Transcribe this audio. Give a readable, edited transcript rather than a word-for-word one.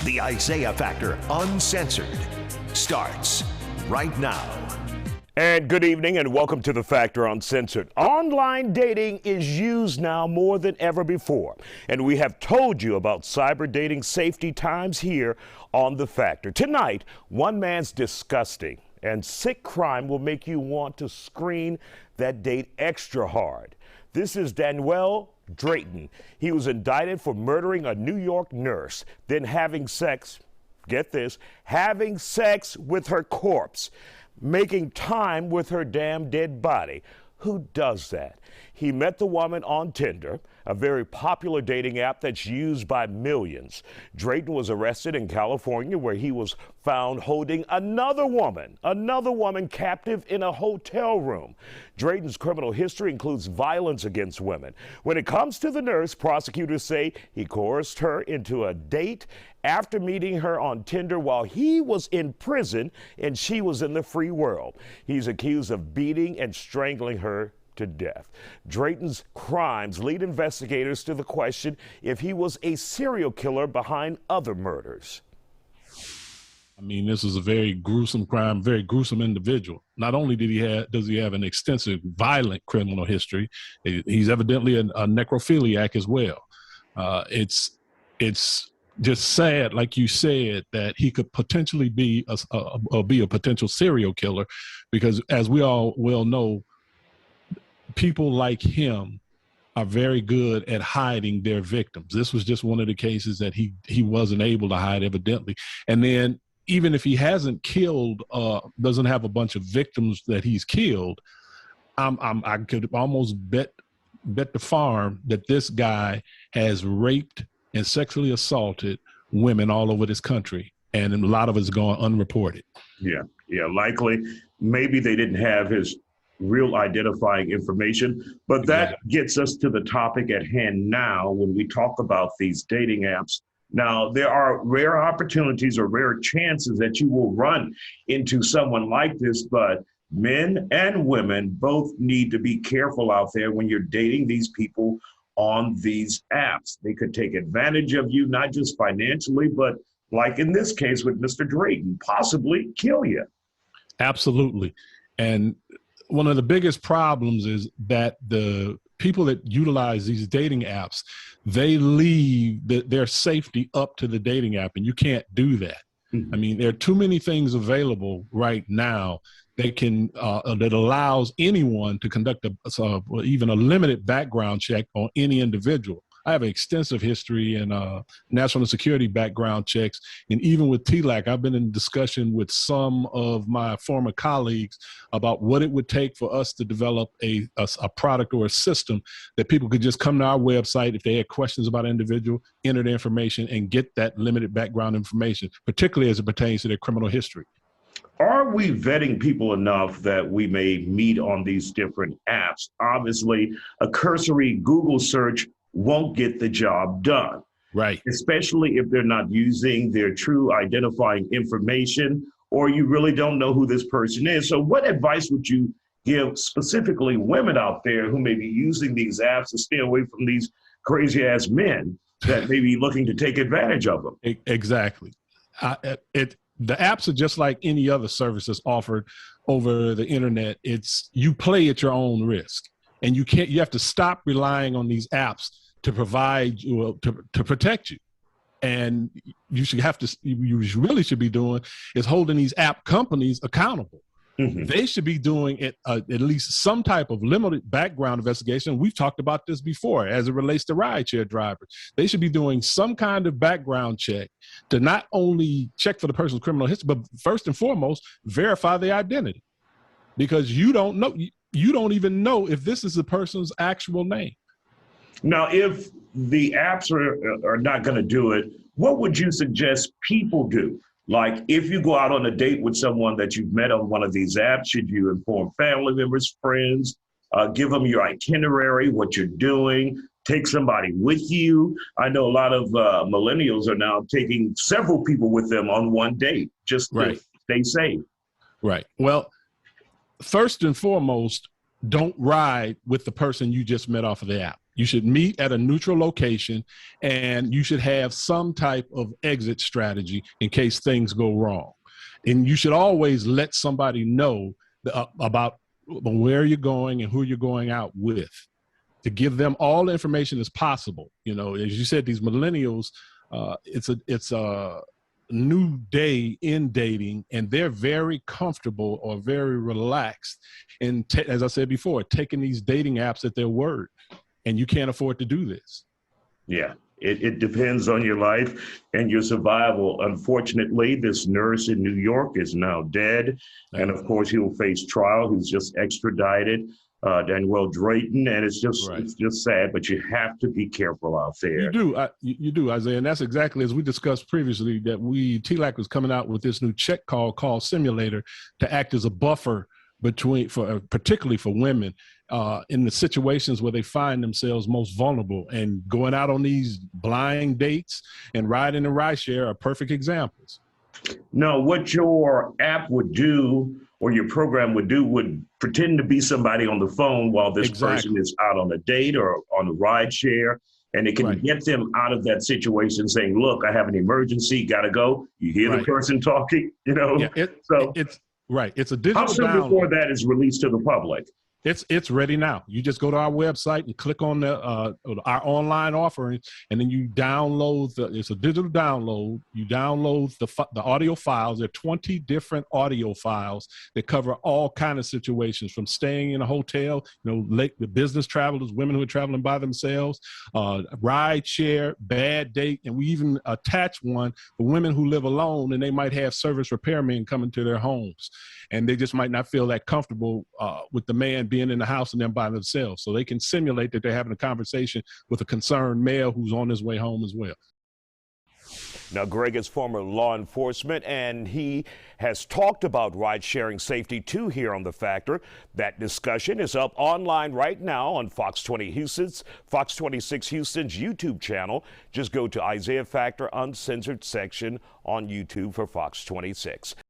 The Isaiah Factor Uncensored starts right now. And good evening and welcome to The Factor Uncensored. Online dating is used now more than ever before. And we have told you about cyber dating safety times here on The Factor. Tonight, one man's disgusting and sick crime will make you want to screen that date extra hard. This is Danueal Drayton. He was indicted for murdering a New York nurse, then having sex, get this, having sex with her corpse, making time with her damn dead body. Who does that? He met the woman on Tinder, a very popular dating app that's used by millions. Drayton was arrested in California, where he was found holding another woman captive in a hotel room. Drayton's criminal history includes violence against women. When it comes to the nurse, prosecutors say he coerced her into a date after meeting her on Tinder while he was in prison and she was in the free world. He's accused of beating and strangling her to death. Drayton's crimes lead investigators to the question if he was a serial killer behind other murders. I mean, this is a very gruesome crime, very gruesome individual. Not only does he have an extensive violent criminal history, he's evidently a necrophiliac as well. It's just sad, like you said, that he could potentially be a potential serial killer, because as we all well know, people like him are very good at hiding their victims. This was just one of the cases that he wasn't able to hide, evidently. And then even if he hasn't killed, doesn't have a bunch of victims that he's killed, I could almost bet the farm that this guy has raped and sexually assaulted women all over this country, and a lot of it's gone unreported. Yeah, likely. Maybe they didn't have his real identifying information, but that gets us to the topic at hand now when we talk about these dating apps. Now, there are rare opportunities or rare chances that you will run into someone like this, but men and women both need to be careful out there when you're dating these people on these apps. They could take advantage of you, not just financially, but like in this case with Mr. Drayton, possibly kill you. Absolutely. And one of the biggest problems is that the people that utilize these dating apps, they leave their safety up to the dating app, and you can't do that. Mm-hmm. I mean, there are too many things available right now that that allows anyone to conduct even a limited background check on any individual. I have an extensive history in national security background checks, and even with TLAC, I've been in discussion with some of my former colleagues about what it would take for us to develop a product or a system that people could just come to our website if they had questions about an individual, enter the information, and get that limited background information, particularly as it pertains to their criminal history. Are we vetting people enough that we may meet on these different apps? Obviously, a cursory Google search won't get the job done. Right. Especially if they're not using their true identifying information, or you really don't know who this person is. So what advice would you give specifically women out there who may be using these apps to stay away from these crazy ass men that may be looking to take advantage of them? Exactly. The apps are just like any other services offered over the internet. You play at your own risk. And you have to stop relying on these apps to provide you, to protect you. And you really should be doing is holding these app companies accountable. Mm-hmm. They should be doing at least some type of limited background investigation. We've talked about this before as it relates to rideshare drivers. They should be doing some kind of background check to not only check for the person's criminal history, but first and foremost, verify their identity. Because you don't know. You don't even know if this is the person's actual name. Now, if the apps are not going to do it, what would you suggest people do? Like, if you go out on a date with someone that you've met on one of these apps, should you inform family members, friends, give them your itinerary, what you're doing, take somebody with you? I know a lot of millennials are now taking several people with them on one date just to stay safe. Right. Well, first and foremost, don't ride with the person you just met off of the app. You should meet at a neutral location, and you should have some type of exit strategy in case things go wrong. And you should always let somebody know about where you're going and who you're going out with, to give them all the information as possible. You know, as you said, these millennials, it's a new day in dating, and they're very comfortable or very relaxed. And as I said before, taking these dating apps at their word, and you can't afford to do this. Yeah, it depends on your life and your survival. Unfortunately, this nurse in New York is now dead. And of course, he will face trial. He's just extradited, Danueal Drayton. And it's just sad, but you have to be careful out there. You do, Isaiah. And that's exactly as we discussed previously, that TLAC was coming out with this new check call simulator to act as a buffer particularly for women in the situations where they find themselves most vulnerable, and going out on these blind dates and riding in rideshare are perfect examples. No, what your app would do, or your program would do, would pretend to be somebody on the phone while this person is out on a date or on a rideshare, and it can get them out of that situation, saying, look, I have an emergency, gotta go. You hear the person talking, you know? Yeah, it's a digital How soon download. before that is released to the public? It's ready now. You just go to our website and click on our online offering, and then you download it's a digital download. You download the audio files. There are 20 different audio files that cover all kinds of situations, from staying in a hotel, the business travelers, women who are traveling by themselves, ride share, bad date, and we even attach one for women who live alone, and they might have service repairmen coming to their homes, and they just might not feel that comfortable with the man being in the house and them by themselves. So they can simulate that they're having a conversation with a concerned male who's on his way home as well. Now, Greg is former law enforcement, and he has talked about ride-sharing safety too here on The Factor. That discussion is up online right now on Fox 26 Houston's YouTube channel. Just go to isiah-factor-uncensored section on YouTube for Fox 26.